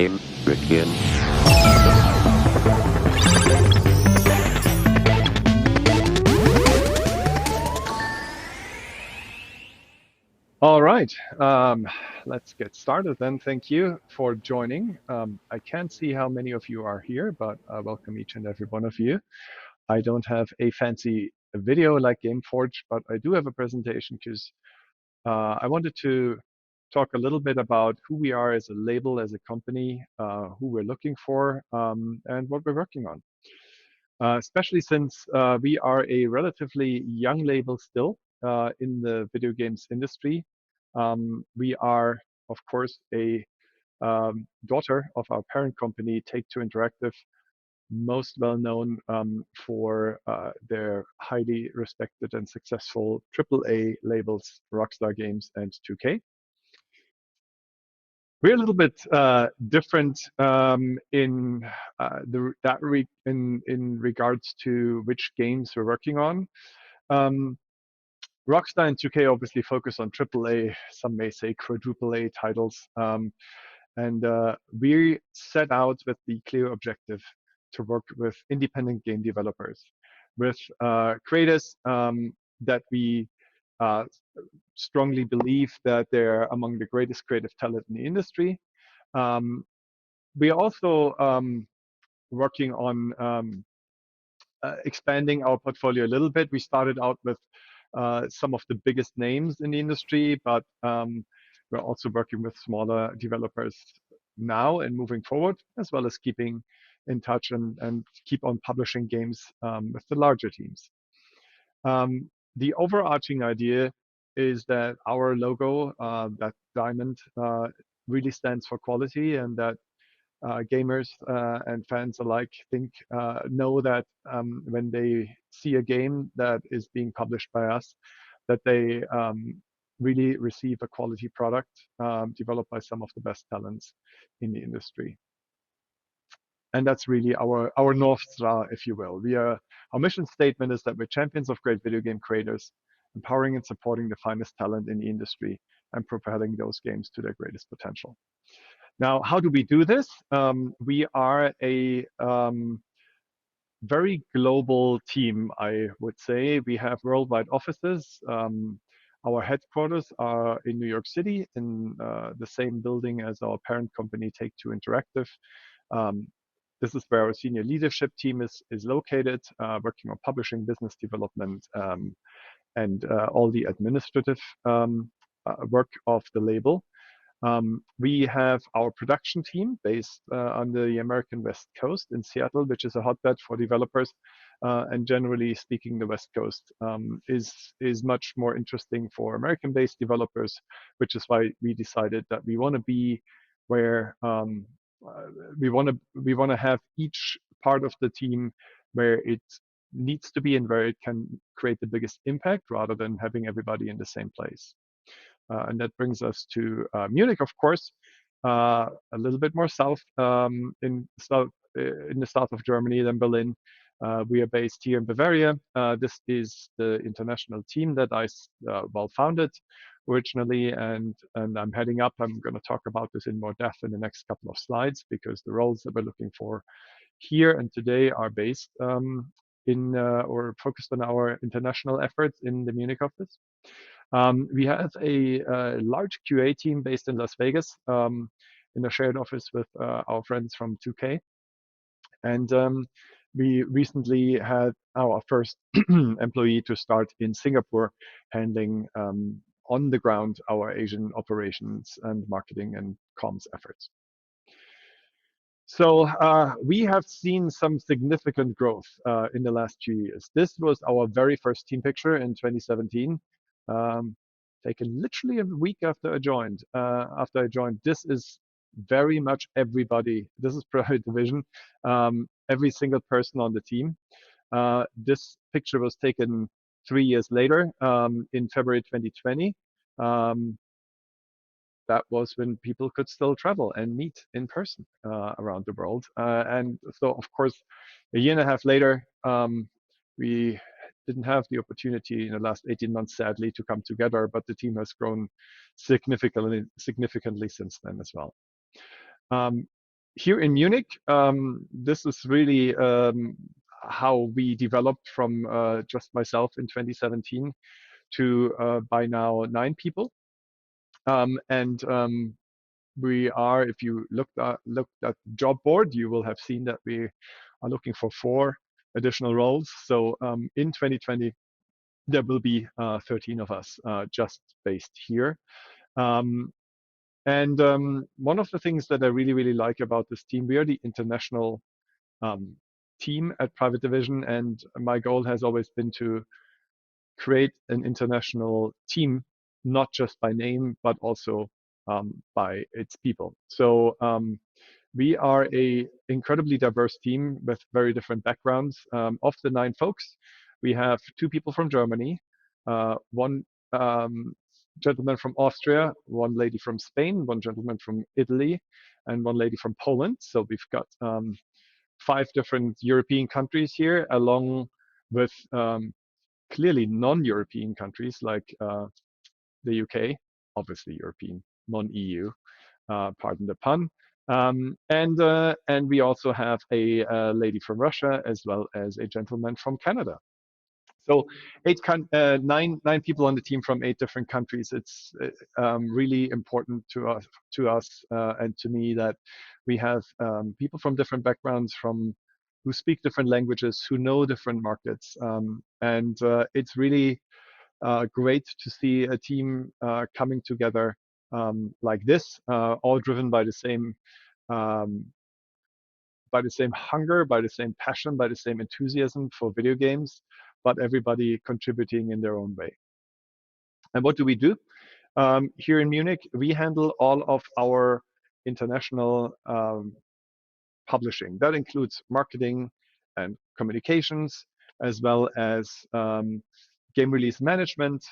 game begin. All right, let's get started then. Thank you for joining. I can't see how many of you are here, but I welcome each and every one of you. I don't have a fancy video like GameForge, but I do have a presentation because I wanted to talk a little bit about who we are as a label, as a company, who we're looking for, and what we're working on. Especially since we are a relatively young label still in the video games industry. We are, of course, a daughter of our parent company, Take-Two Interactive, most well known for their highly respected and successful AAA labels, Rockstar Games and 2K. We're a little bit different in regards to which games we're working on. Rockstar and 2K obviously focus on AAA, some may say quadruple A titles, and we set out with the clear objective to work with independent game developers, with creators that we strongly believe that they're among the greatest creative talent in the industry. We are also working on expanding our portfolio a little bit. We started out with some of the biggest names in the industry, but we're also working with smaller developers now and moving forward, as well as keeping in touch and keep on publishing games with the larger teams. The overarching idea is that our logo, that diamond, really stands for quality, and that gamers and fans alike know that when they see a game that is being published by us, that they really receive a quality product developed by some of the best talents in the industry. And that's really our North Star, if you will. Our mission statement is that we're champions of great video game creators, empowering and supporting the finest talent in the industry and propelling those games to their greatest potential. Now, how do we do this? We are a very global team, I would say. We have worldwide offices. Our headquarters are in New York City, in the same building as our parent company, Take-Two Interactive. This is where our senior leadership team is located, working on publishing, business development, and all the administrative work of the label. We have our production team based on the American West Coast in Seattle, which is a hotbed for developers. And generally speaking, the West Coast is much more interesting for American-based developers, which is why we decided that we want to be where we want to have each part of the team where it needs to be and where it can create the biggest impact, rather than having everybody in the same place. And that brings us to Munich, of course, a little bit more south, in the south of Germany than Berlin. We are based here in Bavaria. This is the international team that I founded originally, and I'm heading up. I'm going to talk about this in more depth in the next couple of slides, because the roles that we're looking for here and today are based or focused on our international efforts in the Munich office. We have a large QA team based in Las Vegas, in a shared office with our friends from 2K. And we recently had our first employee to start in Singapore, handling on the ground our Asian operations and marketing and comms efforts. So we have seen some significant growth in the last 2 years. This was our very first team picture in 2017. Taken literally a week after I joined. This is very much everybody. This is Private Division. Every single person on the team. This picture was taken 3 years later, in February 2020. That was when people could still travel and meet in person around the world. And so, of course, a year and a half later, we didn't have the opportunity in the last 18 months, sadly, to come together, but the team has grown significantly since then as well. Here in Munich, this is really how we developed from just myself in 2017 to by now 9 people. And we are, if you looked at the job board, you will have seen that we are looking for 4 additional roles. So in 2020, there will be 13 of us just based here. Um, and one of the things that I really, really like about this team, we are the international um, team at Private Division, and my goal has always been to create an international team, not just by name, but also by its people. So we are a incredibly diverse team with very different backgrounds. Of the 9 folks, we have 2 people from Germany, one gentleman from Austria, one lady from Spain, one gentleman from Italy, and one lady from Poland. So we've got 5 different European countries here, along with clearly non-European countries like the UK, obviously European, non-EU, pardon the pun. And we also have a lady from Russia as well as a gentleman from Canada. So nine people on the team from 8 different countries. It's really important to us, and to me that we have people from different backgrounds, from who speak different languages, who know different markets, and it's really great to see a team coming together like this, all driven um, by the same hunger, by the same passion, by the same enthusiasm for video games, but everybody contributing in their own way. And what do we do? Here in Munich, we handle all of our international publishing. That includes marketing and communications, as well as game release management,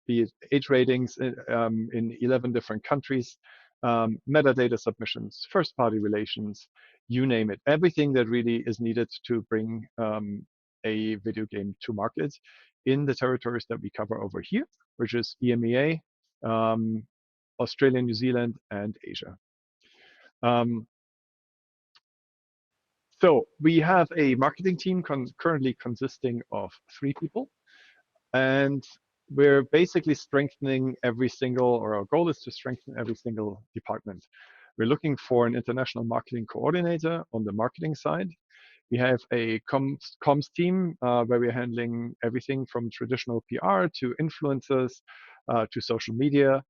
be it age ratings in 11 different countries, metadata submissions, first party relations, you name it. Everything that really is needed to bring a video game to market in the territories that we cover over here, which is EMEA, Australia, New Zealand, and Asia. So we have a marketing team currently consisting of 3 people. And we're basically strengthening every single, or our goal is to strengthen every single department. We're looking for an international marketing coordinator on the marketing side. We have a comms team where we're handling everything from traditional PR to influencers to social media.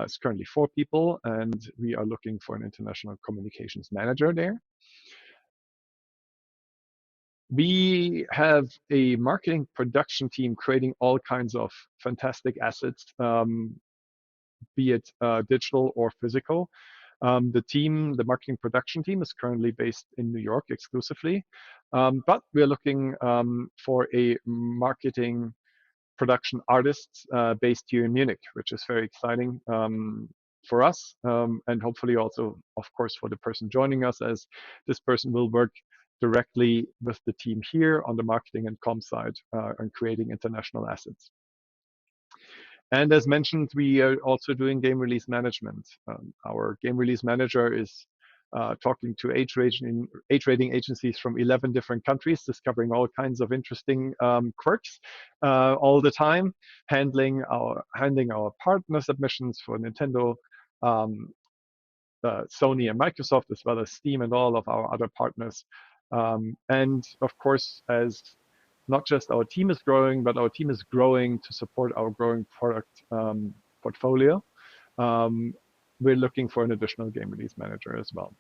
It's currently 4 people, and we are looking for an international communications manager there. We have a marketing production team creating all kinds of fantastic assets, be it digital or physical. The marketing production team is currently based in New York exclusively, but we're looking for a marketing production artist based here in Munich, which is very exciting for us, and hopefully also, of course, for the person joining us, as this person will work directly with the team here on the marketing and comm side and creating international assets. And as mentioned, we are also doing game release management. Our game release manager is talking to age rating agencies from 11 different countries, discovering all kinds of interesting quirks all the time, handling our partner submissions for Nintendo, Sony, and Microsoft, as well as Steam and all of our other partners. And of course, as not just our team is growing, but our team is growing to support our growing product portfolio. We're looking for an additional game release manager as well.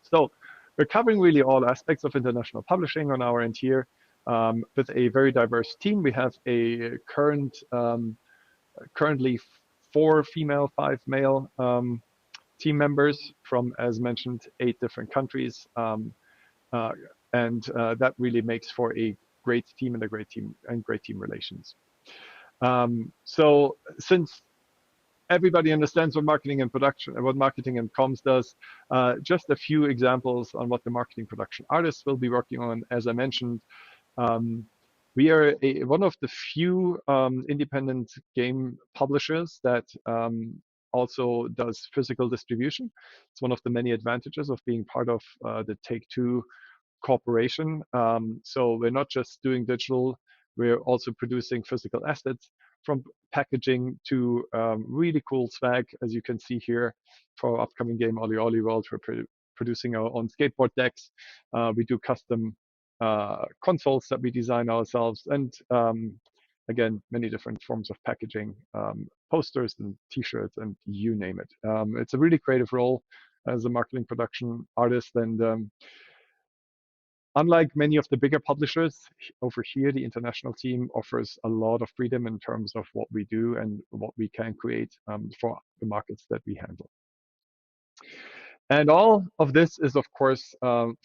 So we're covering really all aspects of international publishing on our end here with a very diverse team. We have a currently 4 female, 5 male team members from, as mentioned, 8 different countries. And that really makes for a great team and great team relations. So since everybody understands what marketing and comms does, just a few examples on what the marketing production artists will be working on. As I mentioned, we are one of the few independent game publishers that also does physical distribution. It's one of the many advantages of being part of the Take-Two corporation. So we're not just doing digital, we're also producing physical assets, from packaging to really cool swag, as you can see here for our upcoming game, Ollie World. We're producing our own skateboard decks. We do custom consoles that we design ourselves, and again, many different forms of packaging, posters and T-shirts, and you name it. It's a really creative role as a marketing production artist, and unlike many of the bigger publishers, over here, the international team offers a lot of freedom in terms of what we do and what we can create for the markets that we handle. And all of this is, of course,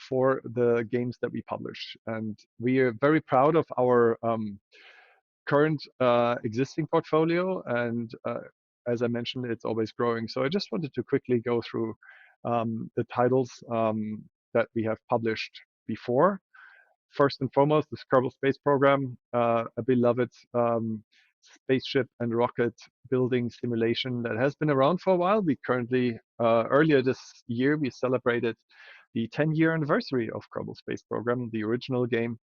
for the games that we publish. And we are very proud of our current existing portfolio. And as I mentioned, it's always growing. So I just wanted to quickly go through the titles that we have published before. First and foremost, the Cobblespace program, a beloved spaceship and rocket building simulation that has been around for a while. We currently, earlier this year, we celebrated the 10-year anniversary of Cobblespace program, the original game.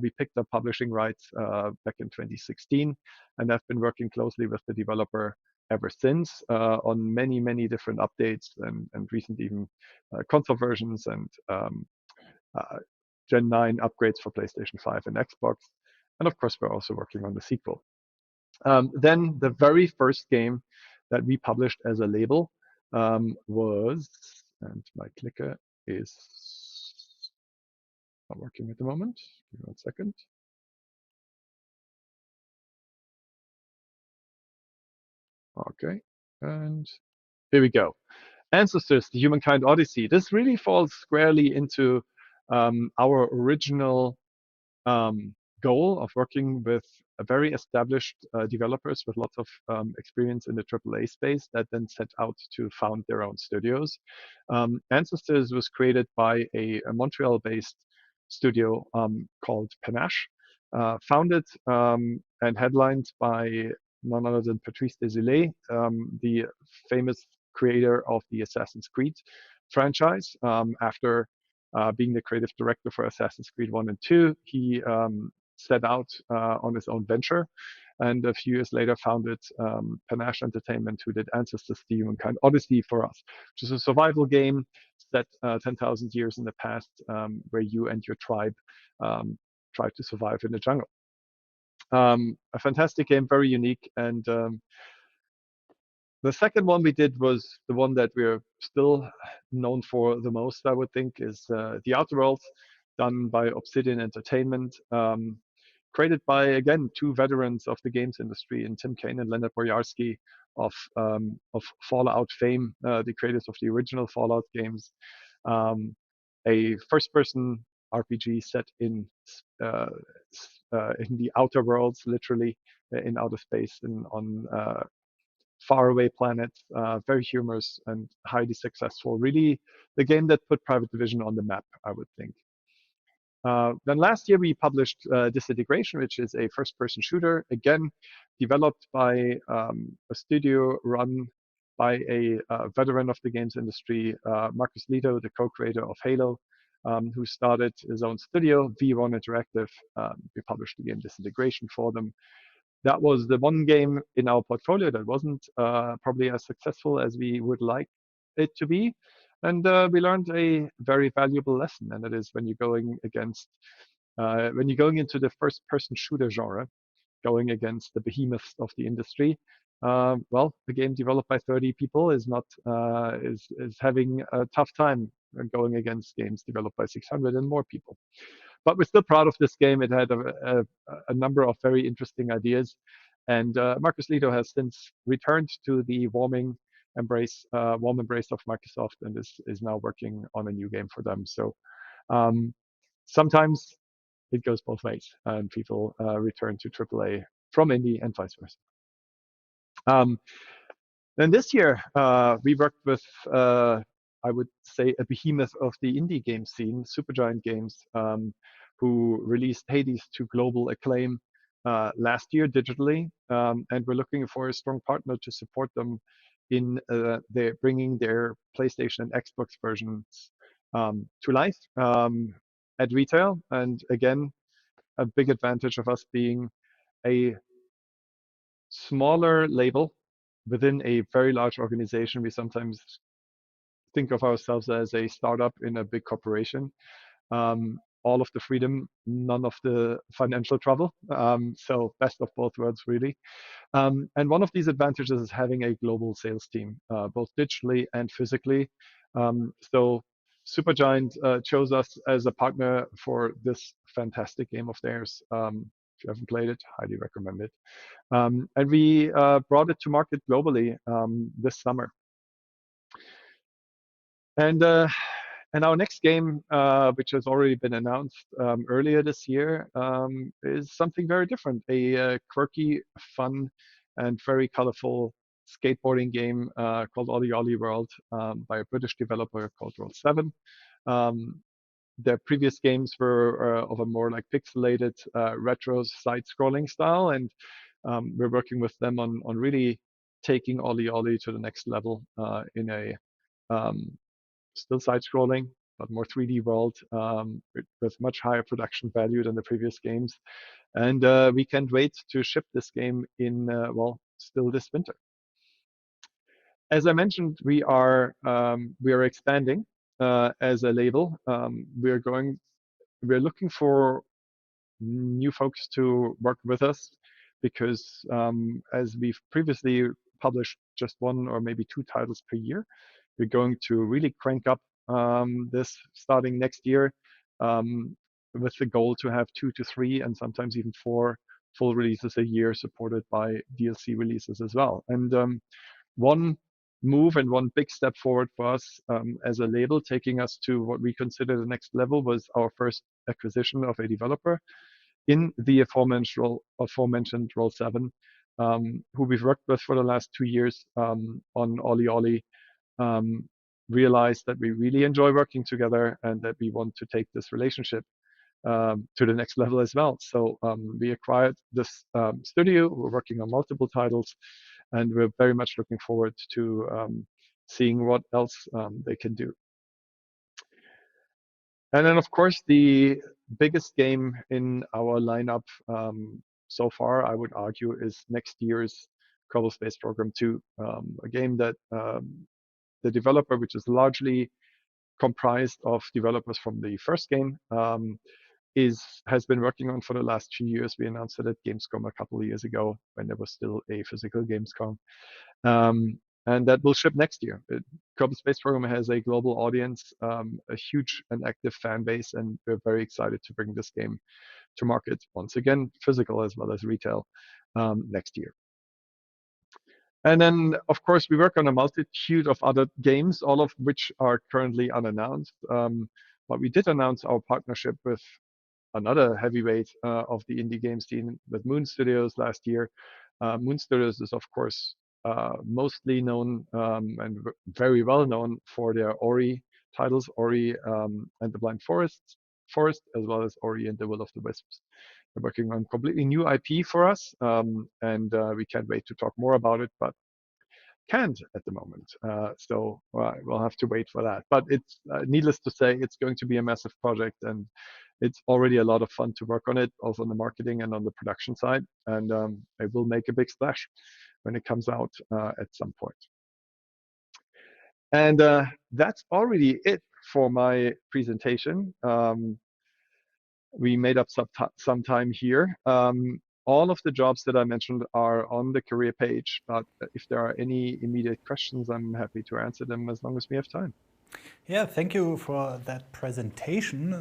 We picked up publishing rights back in 2016, and I've been working closely with the developer ever since on many, many different updates and recent even console versions and Gen 9 upgrades for PlayStation 5 and Xbox. And of course, we're also working on the sequel. Then the very first game that we published as a label was, and my clicker is not working at the moment. Give me 1 second. Okay, and here we go. Ancestors, the Humankind Odyssey. This really falls squarely into our original goal of working with very established developers with lots of experience in the AAA space that then set out to found their own studios. Ancestors was created by a Montreal-based studio called Panache, founded and headlined by none other than Patrice Désilets, the famous creator of the Assassin's Creed franchise. After being the creative director for Assassin's Creed 1 and 2, he set out on his own venture, and a few years later founded Panache Entertainment, who did Ancestors: The Humankind Odyssey for us, which is a survival game set 10,000 years in the past, where you and your tribe try to survive in the jungle. A fantastic game, very unique, and the second one we did was the one that we're still known for the most, I would think, is The Outer Worlds, done by Obsidian Entertainment, created by, again, two veterans of the games industry, in Tim Kaine and Leonard Boyarsky of Fallout fame, the creators of the original Fallout games. A first-person RPG set in the outer worlds, literally in outer space, and on faraway planets, very humorous and highly successful. Really, the game that put Private Division on the map, I would think. Then last year we published Disintegration, which is a first-person shooter, again developed by a studio run by a veteran of the games industry, Markus Wilding, the co-creator of Halo, who started his own studio, V1 Interactive. We published the game Disintegration for them. That was the one game in our portfolio that wasn't probably as successful as we would like it to be. And we learned a very valuable lesson, and that is when you're going into the first-person shooter genre, going against the behemoths of the industry. Well, a game developed by 30 people is not is having a tough time going against games developed by 600 and more people. But we're still proud of this game. It had a number of very interesting ideas, and Markus Wilding has since returned to the warm embrace of Microsoft, and is now working on a new game for them. So sometimes it goes both ways, and people return to AAA from indie and vice versa. Then this year, we worked with, I would say, a behemoth of the indie game scene, Supergiant Games, who released Hades to global acclaim last year digitally. And we're looking for a strong partner to support them in they're bringing their PlayStation and Xbox versions to life at retail. And again, a big advantage of us being a smaller label within a very large organization. We sometimes think of ourselves as a startup in a big corporation. All of the freedom, none of the financial trouble. So best of both worlds, really. And one of these advantages is having a global sales team, both digitally and physically. So Supergiant chose us as a partner for this fantastic game of theirs. If you haven't played it, highly recommend it. And we brought it to market globally this summer. And our next game, which has already been announced earlier this year, is something very different. A quirky, fun, and very colorful skateboarding game called Ollie World by a British developer called Roll 7. Their previous games were of a more like pixelated retro side-scrolling style, and we're working with them on really taking Ollie to the next level in a still side-scrolling, but more 3D world with much higher production value than the previous games. And we can't wait to ship this game in, well, still this winter. As I mentioned, we are expanding as a label. We're looking for new folks to work with us because as we've previously published just one or maybe two titles per year, we're going to really crank up this starting next year with the goal to have 2 to 3 and sometimes even 4 full releases a year supported by DLC releases as well. And one move and one big step forward for us as a label, taking us to what we consider the next level, was our first acquisition of a developer in the aforementioned Roll 7, who we've worked with for the last 2 years on Ollie. Realized that we really enjoy working together and that we want to take this relationship to the next level as well. So we acquired this studio. We're working on multiple titles, and we're very much looking forward to seeing what else they can do. And then, of course, the biggest game in our lineup so far, I would argue, is next year's Cobblespace Program 2, a game that the developer, which is largely comprised of developers from the first game, has been working on for the last 2 years. We announced it at Gamescom a couple of years ago when there was still a physical Gamescom. And that will ship next year. Cobblespace Program has a global audience, a huge and active fan base, and we're very excited to bring this game to market once again, physical as well as retail, next year. And then, of course, we work on a multitude of other games, all of which are currently unannounced. But we did announce our partnership with another heavyweight of the indie game scene, with Moon Studios last year. Moon Studios is, of course, mostly known and very well known for their Ori titles, Ori and the Blind Forest, as well as Ori and the Will of the Wisps. They're working on completely new IP for us, and we can't wait to talk more about it, but can't at the moment. So we'll have to wait for that. But it's needless to say, it's going to be a massive project, and it's already a lot of fun to work on it, also on the marketing and on the production side. And it will make a big splash when it comes out at some point. And that's already it for my presentation. We made up some time here. All of the jobs that I mentioned are on the career page, but if there are any immediate questions, I'm happy to answer them as long as we have time. Yeah, thank you for that presentation.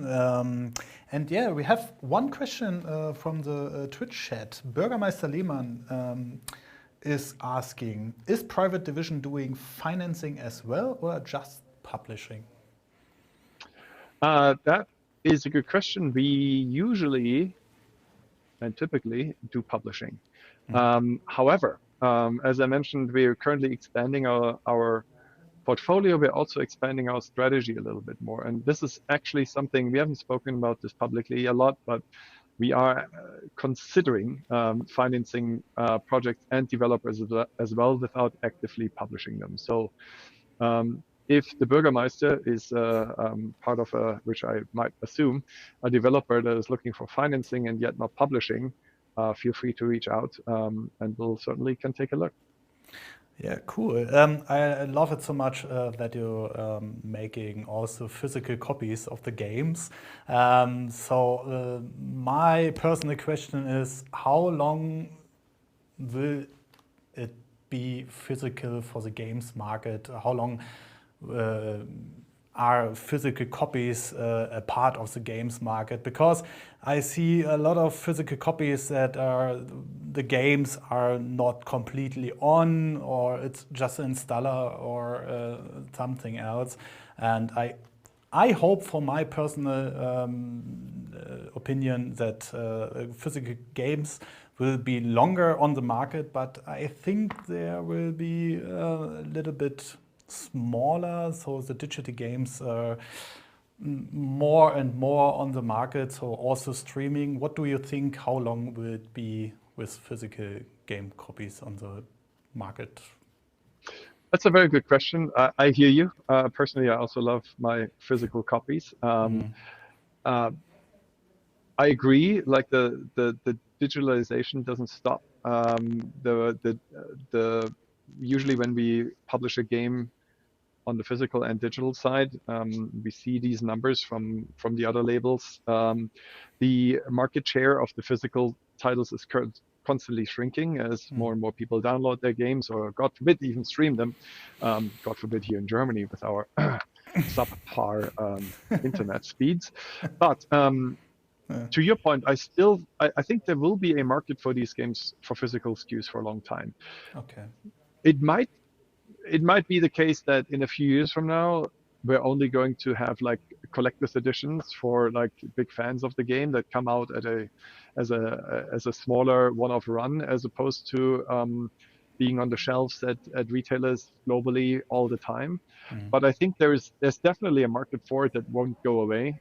And yeah, we have one question from the Twitch chat. Bürgermeister Lehmann is asking, is Private Division doing financing as well or just publishing? That is a good question. We usually and typically do publishing. However, as I mentioned, we are currently expanding our portfolio. We're also expanding our strategy a little bit more. And this is actually something we haven't spoken about this publicly a lot, but we are considering financing projects and developers as well without actively publishing them. So if the Bürgermeister is part of which I might assume, a developer that is looking for financing and yet not publishing, feel free to reach out, and we'll certainly can take a look. Yeah, cool. I love it so much that you're making also physical copies of the games. So my personal question is, how long will it be physical for the games market? How long are physical copies a part of the games market? Because I see a lot of physical copies that the games are not completely on, or it's just an installer or something else. And I hope, for my personal opinion, that physical games will be longer on the market, but I think there will be a little bit smaller, so the digital games are more and more on the market, so also streaming. What do you think, how long will it be with physical game copies on the market? That's a very good question. I hear you. Personally, I also love my physical copies. I agree, like the digitalization doesn't stop. Usually when we publish a game on the physical and digital side, we see these numbers from the other labels. The market share of the physical titles is constantly shrinking as more and more people download their games, or God forbid, even stream them. God forbid here in Germany with our subpar internet speeds. But to your point, I think there will be a market for these games for physical SKUs for a long time. Okay. It might be the case that in a few years from now, we're only going to have like collector's editions for like big fans of the game that come out as a smaller one-off run, as opposed to being on the shelves at retailers globally all the time. But I think there's definitely a market for it that won't go away.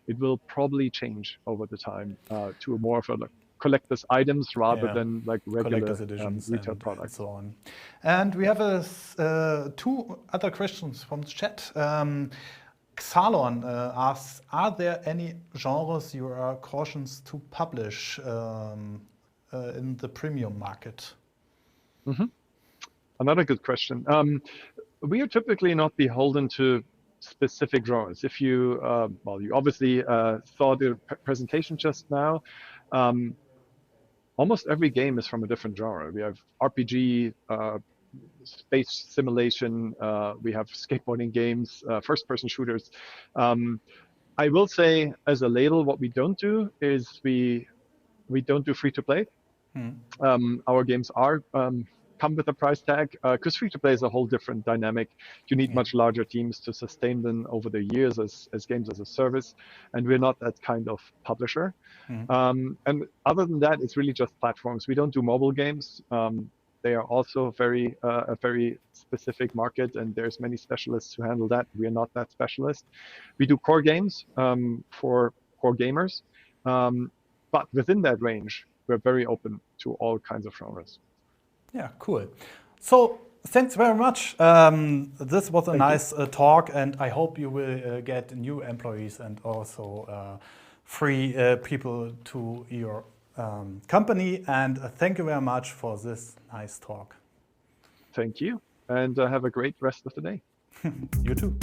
It will probably change over the time to more of a collector's items rather than like regular retail products. And so on. And we have two other questions from the chat. Xalon asks, are there any genres you are cautious to publish in the premium market? Another good question. We are typically not beholden to specific genres. If you, you obviously saw the presentation just now. Almost every game is from a different genre. We have RPG, space simulation, we have skateboarding games, first-person shooters. I will say, as a label, what we don't do is we don't do free-to-play. Our games are come with a price tag, because free-to-play is a whole different dynamic. You need much larger teams to sustain them over the years as games as a service, and we're not that kind of publisher. And other than that, it's really just platforms. We don't do mobile games. They are also a very specific market, and there's many specialists who handle that. We are not that specialist. We do core games for core gamers, but within that range, we're very open to all kinds of genres. Yeah, cool. So thanks very much. This was a nice talk, and I hope you will get new employees and also free people to your company. And thank you very much for this nice talk. Thank you, and have a great rest of the day. You too.